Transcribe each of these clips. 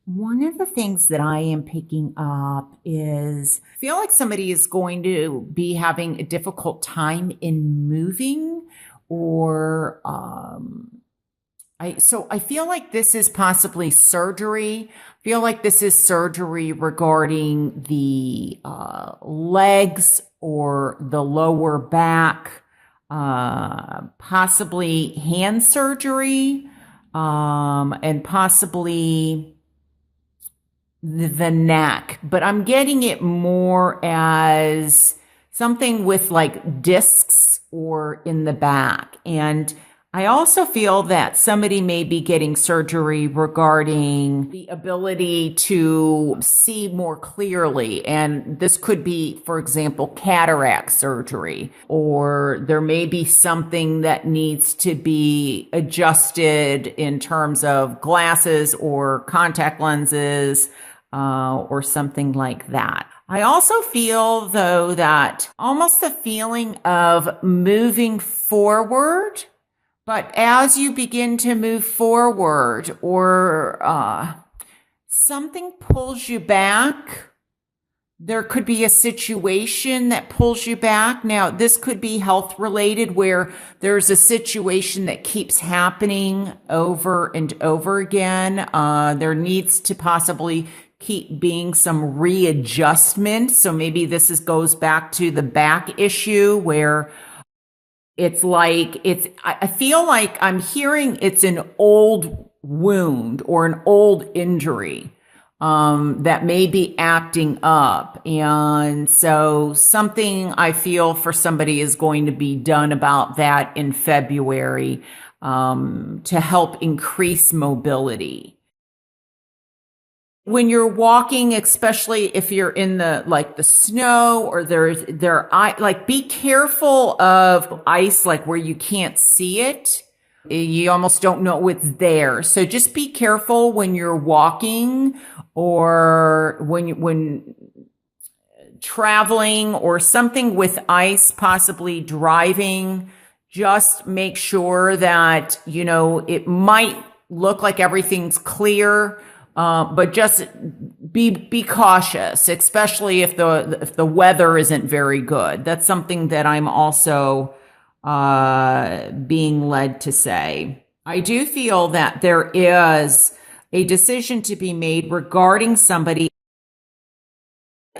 One of the things that I am picking up is I feel like somebody is going to be having a difficult time in moving or I feel like this is possibly surgery. I feel like this is surgery regarding the legs or the lower back, possibly hand surgery, and possibly the neck, but I'm getting it more as something with like discs or in the back. And I also feel that somebody may be getting surgery regarding the ability to see more clearly. And this could be, for example, cataract surgery, or there may be something that needs to be adjusted in terms of glasses or contact lenses, or something like that. I also feel, though, that almost the feeling of moving forward, but as you begin to move forward or something pulls you back, there could be a situation that pulls you back. Now, this could be health related where there's a situation that keeps happening over and over again. There needs to possibly keep being some readjustment. So maybe goes back to the back issue where I feel like I'm hearing it's an old wound or an old injury that may be acting up. And so something I feel for somebody is going to be done about that in February to help increase mobility. When you're walking, especially if you're in the snow or be careful of ice, like where you can't see it. You almost don't know it's there. So just be careful when you're walking or when traveling or something with ice, possibly driving. Just make sure that, it might look like everything's clear. But just be cautious, especially if the weather isn't very good. That's something that I'm also being led to say. I do feel that there is a decision to be made regarding somebody.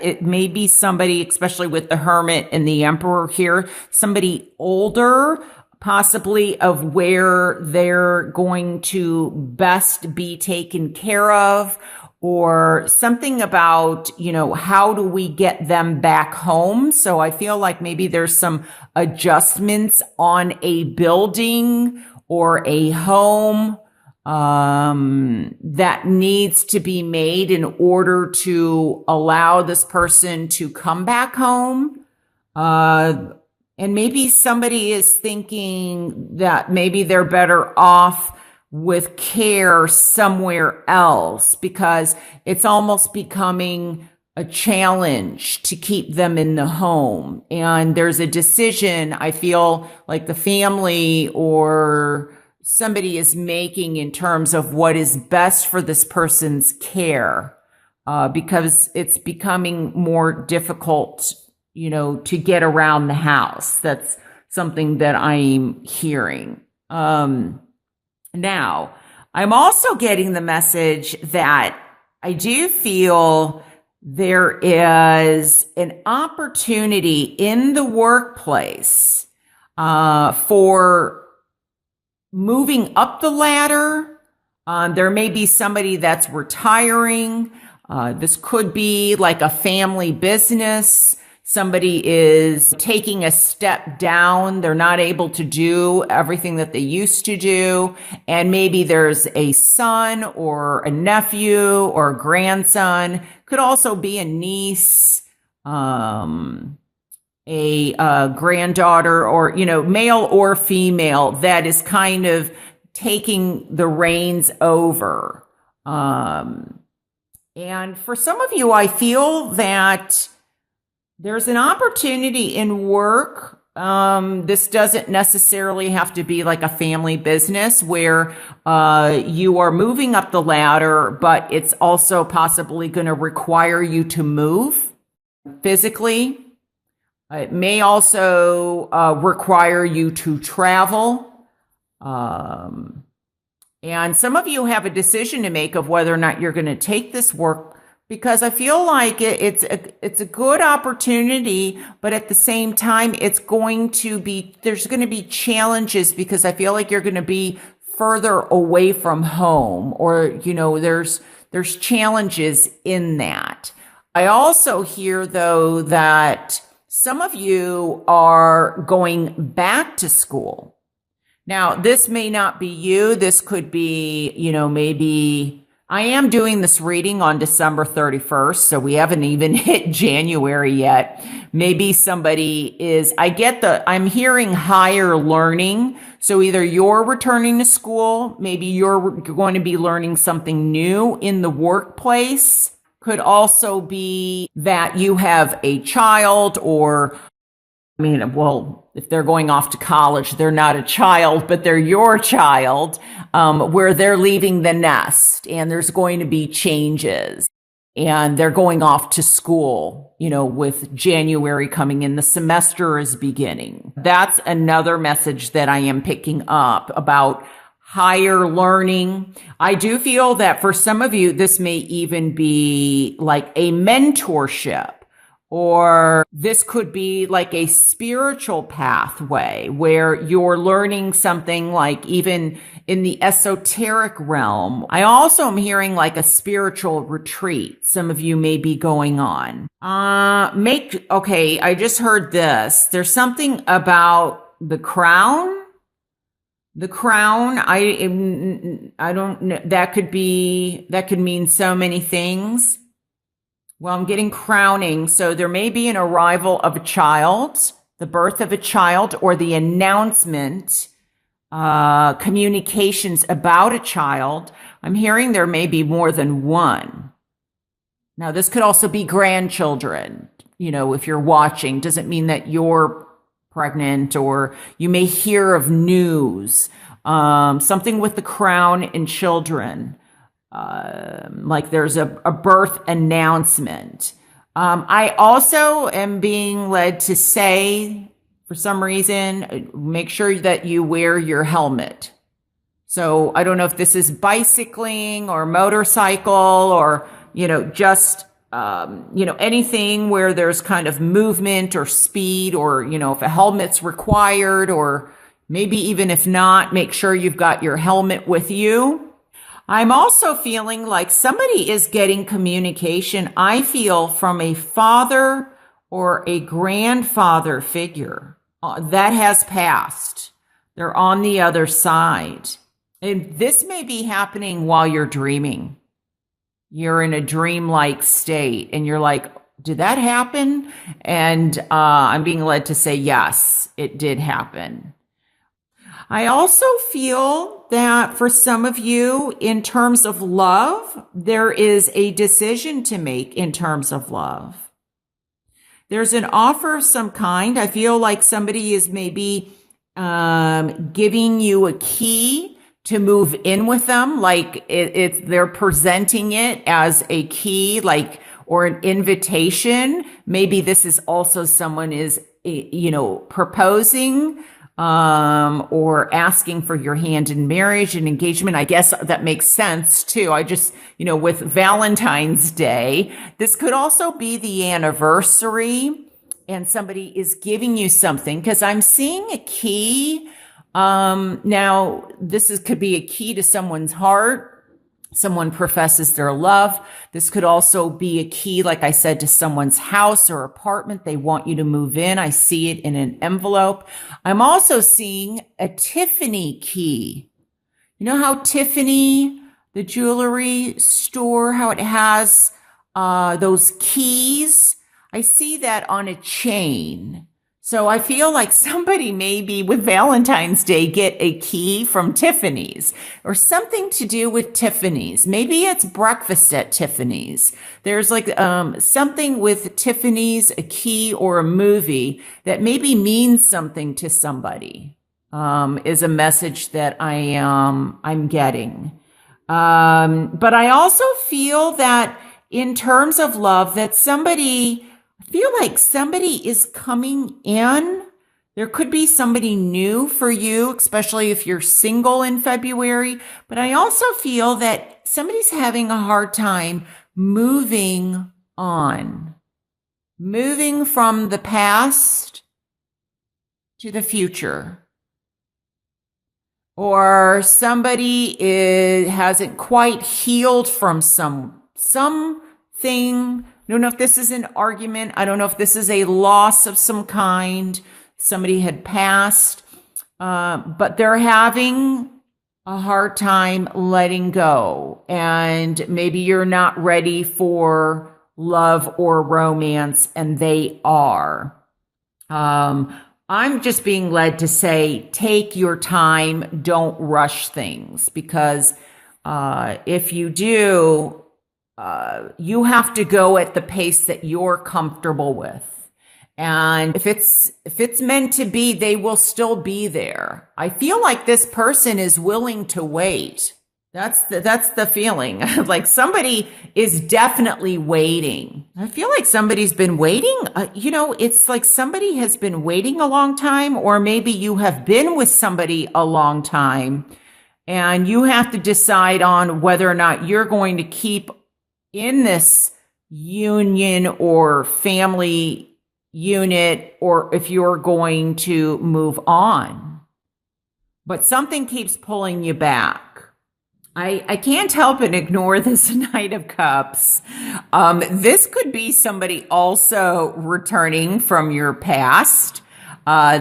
It may be somebody, especially with the Hermit and the Emperor here, somebody older, possibly of where they're going to best be taken care of, or something about, how do we get them back home? So I feel like maybe there's some adjustments on a building or a home that needs to be made in order to allow this person to come back home. And maybe somebody is thinking that maybe they're better off with care somewhere else because it's almost becoming a challenge to keep them in the home. And there's a decision I feel like the family or somebody is making in terms of what is best for this person's care, because it's becoming more difficult to get around the house. That's something that I'm hearing. Now, I'm also getting the message that I do feel there is an opportunity in the workplace for moving up the ladder. There may be somebody that's retiring. This could be like a family business. Somebody is taking a step down. They're not able to do everything that they used to do. And maybe there's a son or a nephew or a grandson. Could also be a niece, a granddaughter, or, male or female that is kind of taking the reins over. And for some of you, I feel that there's an opportunity in work This doesn't necessarily have to be like a family business where you are moving up the ladder, but it's also possibly going to require you to move physically. It may also require you to travel. Um, and some of you have a decision to make of whether or not you're going to take this work because I feel like it's a good opportunity, but at the same time, there's going to be challenges because I feel like you're going to be further away from home or, there's challenges in that. I also hear though that some of you are going back to school. Now, this may not be you. This could be, maybe I am doing this reading on December 31st, so we haven't even hit January yet. Maybe somebody I'm hearing higher learning. So either you're returning to school, maybe you're going to be learning something new in the workplace. Could also be that you have a child if they're going off to college, they're not a child, but they're your child, where they're leaving the nest and there's going to be changes and they're going off to school, with January coming in, the semester is beginning. That's another message that I am picking up about higher learning. I do feel that for some of you, this may even be like a mentorship. Or this could be like a spiritual pathway where you're learning something like even in the esoteric realm. I also am hearing like a spiritual retreat. Some of you may be going on. I just heard this. There's something about the crown. The crown, I don't know. That could mean so many things. Well, I'm getting crowning. So there may be an arrival of a child, the birth of a child, or the announcement, communications about a child. I'm hearing there may be more than one. Now, this could also be grandchildren. If you're watching, doesn't mean that you're pregnant, or you may hear of news, something with the crown and children. Like there's a birth announcement. I also am being led to say, for some reason, make sure that you wear your helmet. So I don't know if this is bicycling or motorcycle or, just, anything where there's kind of movement or speed or, if a helmet's required or maybe even if not, make sure you've got your helmet with you. I'm also feeling like somebody is getting communication, I feel, from a father or a grandfather figure that has passed. They're on the other side. And this may be happening while you're dreaming. You're in a dreamlike state and you're like, did that happen? And I'm being led to say, yes, it did happen. I also feel that for some of you, in terms of love, there is a decision to make in terms of love. There's an offer of some kind. I feel like somebody is maybe giving you a key to move in with them, like they're presenting it as a key, or an invitation. Maybe this is also someone is, proposing or asking for your hand in marriage and engagement. I guess that makes sense too. I just, with Valentine's Day, this could also be the anniversary and somebody is giving you something because I'm seeing a key. Now could be a key to someone's heart. Someone professes their love. This could also be a key, like I said, to someone's house or apartment. They want you to move in. I see it in an envelope. I'm also seeing a Tiffany key. You know how Tiffany, the jewelry store, how it has those keys? I see that on a chain. So I feel like somebody maybe with Valentine's Day get a key from Tiffany's or something to do with Tiffany's. Maybe it's breakfast at Tiffany's. There's like something with Tiffany's, a key or a movie that maybe means something to somebody. Is a message that I'm getting. But I also feel that in terms of love, that I feel like somebody is coming in. There could be somebody new for you, especially if you're single in February. But I also feel that somebody's having a hard time moving on, moving from the past to the future. Or hasn't quite healed from something. I don't know if this is an argument. I don't know if this is a loss of some kind. Somebody had passed, but they're having a hard time letting go. And maybe you're not ready for love or romance, and they are. I'm just being led to say, take your time, don't rush things, because if you do, you have to go at the pace that you're comfortable with. And if it's meant to be, they will still be there. I feel like this person is willing to wait. That's the feeling. Like somebody is definitely waiting. I feel like somebody's been waiting. It's like somebody has been waiting a long time, or maybe you have been with somebody a long time and you have to decide on whether or not you're going to keep in this union or family unit, or if you're going to move on. But something keeps pulling you back. I can't help but ignore this Knight of Cups. This could be somebody also returning from your past.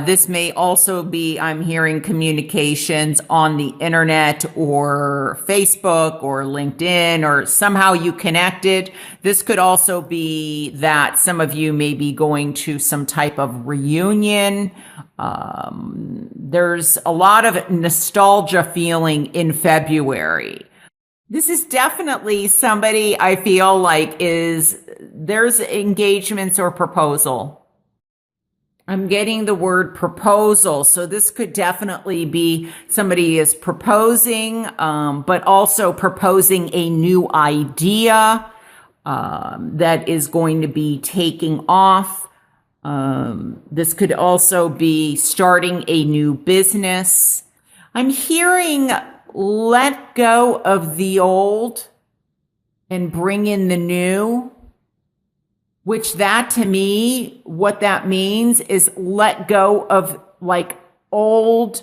This may also be, I'm hearing, communications on the internet or Facebook or LinkedIn, or somehow you connected. This could also be that some of you may be going to some type of reunion. There's a lot of nostalgia feeling in February. This is definitely somebody I feel like there's engagements or proposal. I'm getting the word proposal. So this could definitely be somebody is proposing, but also proposing a new idea that is going to be taking off. This could also be starting a new business. I'm hearing let go of the old and bring in the new. Which that to me, what that means is let go of like old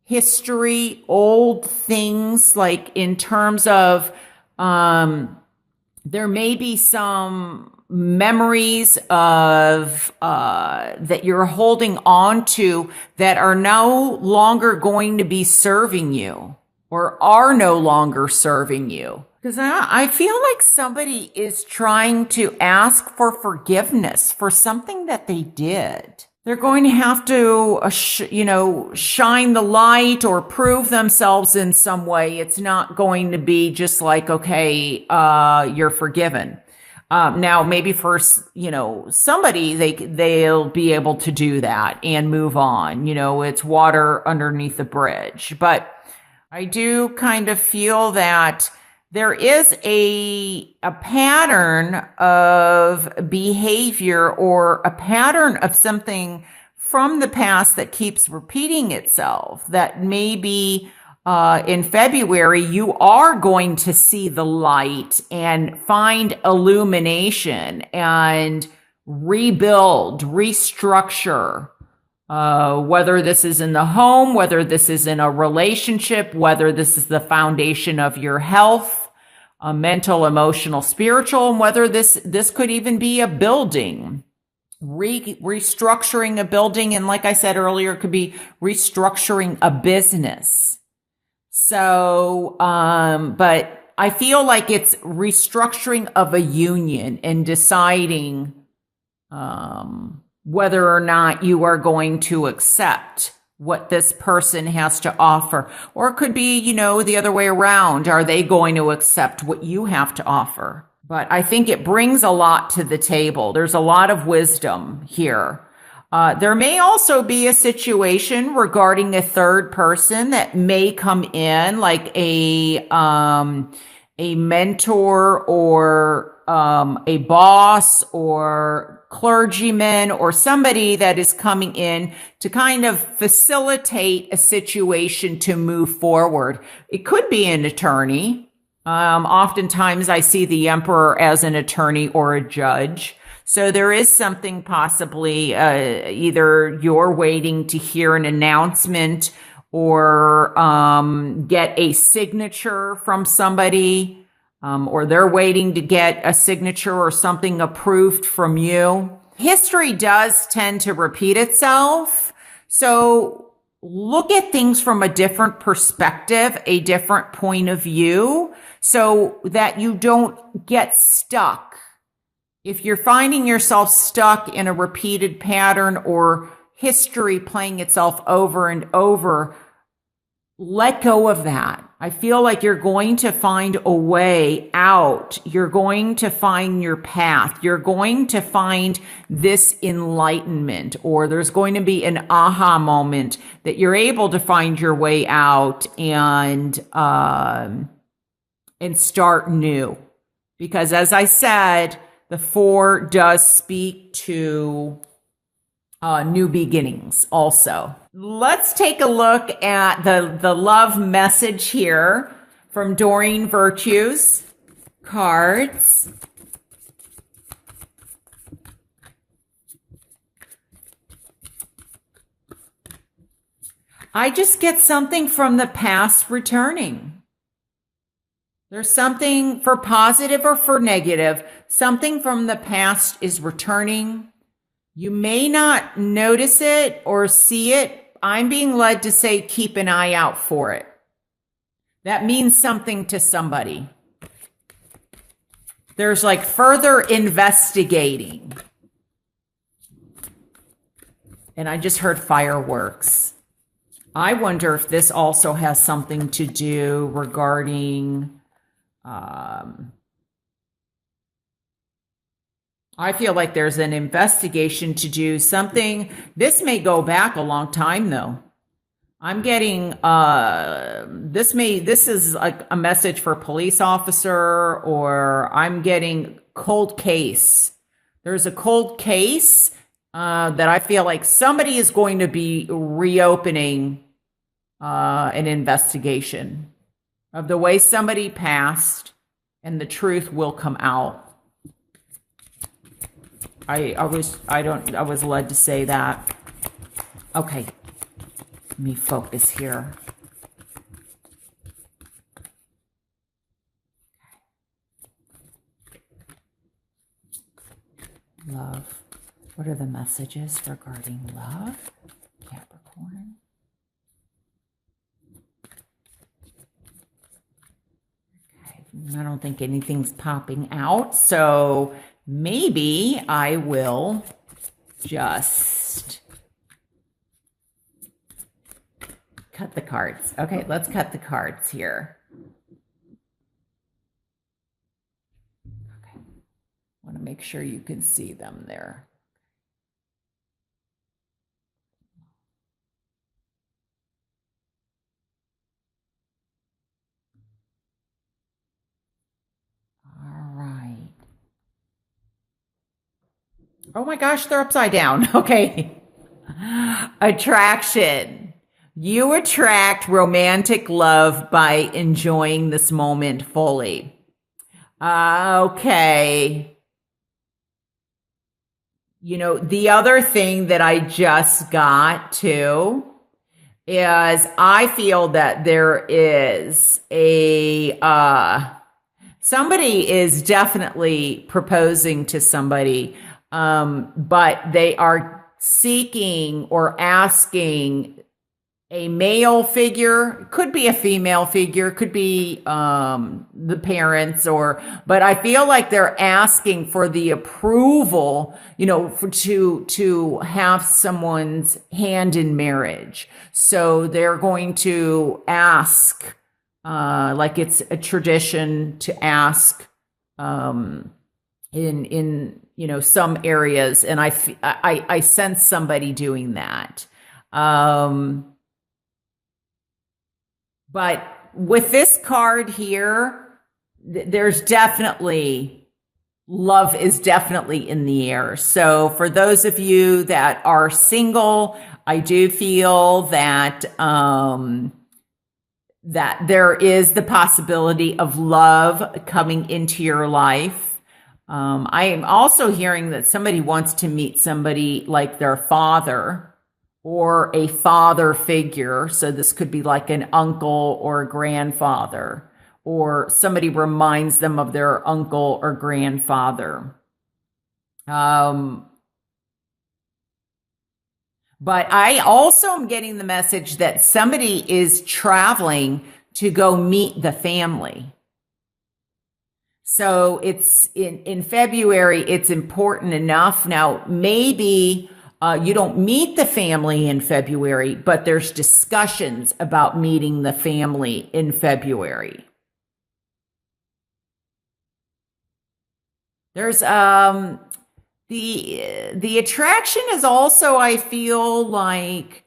history, old things, like in terms of, there may be some memories of, that you're holding on to that are no longer going to be serving you or are no longer serving you. Because I feel like somebody is trying to ask for forgiveness for something that they did. They're going to have to, shine the light or prove themselves in some way. It's not going to be just like, okay, you're forgiven. Now, maybe for, somebody, they'll be able to do that and move on. It's water underneath the bridge. But I do kind of feel that there is a pattern of behavior or a pattern of something from the past that keeps repeating itself, that maybe in February you are going to see the light and find illumination and rebuild, restructure. Whether this is in the home, whether this is in a relationship, whether this is the foundation of your health, mental, emotional, spiritual, and whether this could even be a building, restructuring a building. And like I said earlier, it could be restructuring a business. So, but I feel like it's restructuring of a union and deciding, whether or not you are going to accept what this person has to offer. Or it could be, the other way around. Are they going to accept what you have to offer? But I think it brings a lot to the table. There's a lot of wisdom here. There may also be a situation regarding a third person that may come in, like a mentor or a boss or clergyman or somebody that is coming in to kind of facilitate a situation to move forward. It could be an attorney. Oftentimes I see the emperor as an attorney or a judge. So there is something possibly, either you're waiting to hear an announcement or get a signature from somebody, or they're waiting to get a signature or something approved from you. History does tend to repeat itself. So look at things from a different perspective, a different point of view, so that you don't get stuck. If you're finding yourself stuck in a repeated pattern or history playing itself over and over, let go of that. I feel like you're going to find a way out. You're going to find your path. You're going to find this enlightenment, or there's going to be an aha moment that you're able to find your way out and start new. Because as I said, the 4 does speak to new beginnings also. Let's take a look at the love message here from Doreen Virtues cards. I just get something from the past returning. There's something for positive or for negative. Something from the past is returning. You may not notice it or see it. I'm being led to say keep an eye out for it. That means something to somebody. There's like further investigating. And I just heard fireworks. I wonder if this also has something to do regarding I feel like there's an investigation to do something. This may go back a long time though. I'm getting this is like a message for a police officer, or I'm getting cold case. There's a cold case that I feel like somebody is going to be reopening an investigation of the way somebody passed, and the truth will come out. I was led to say that. Okay. Let me focus here. Love. What are the messages regarding love? Capricorn. I don't think anything's popping out, so maybe I will just cut the cards. Okay, let's cut the cards here. Okay, I want to make sure you can see them there. Oh my gosh, they're upside down. Okay. Attraction. You attract romantic love by enjoying this moment fully. Okay. The other thing that I just got too is I feel that there is somebody is definitely proposing to somebody. But they are seeking or asking a male figure, could be a female figure, could be the parents, but I feel like they're asking for the approval, to have someone's hand in marriage. So they're going to ask, like it's a tradition to ask, in some areas, and I sense somebody doing that. But with this card here, there's definitely love is definitely in the air. So for those of you that are single, I do feel that that there is the possibility of love coming into your life. I am also hearing that somebody wants to meet somebody like their father or a father figure. So this could be like an uncle or a grandfather, or somebody reminds them of their uncle or grandfather. But I also am getting the message that somebody is traveling to go meet the family. So it's in February, it's important enough. Now, maybe you don't meet the family in February, but there's discussions about meeting the family in February. There's the attraction is also, I feel like,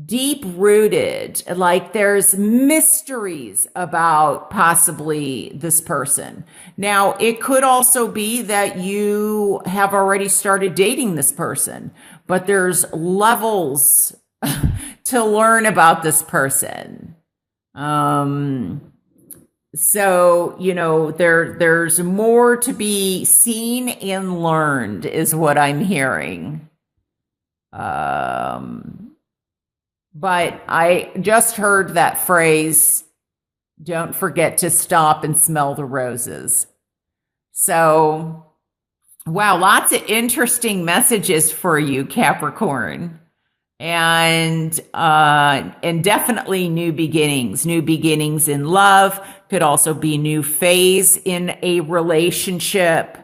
deep rooted, like there's mysteries about possibly this person. Now, it could also be that you have already started dating this person, but there's levels to learn about this person. So, there's more to be seen and learned is what I'm hearing. But I just heard that phrase, don't forget to stop and smell the roses. So, wow, lots of interesting messages for you, Capricorn. And definitely new beginnings in love, could also be new phase in a relationship,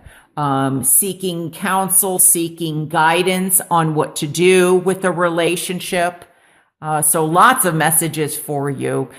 seeking counsel, seeking guidance on what to do with a relationship. So lots of messages for you.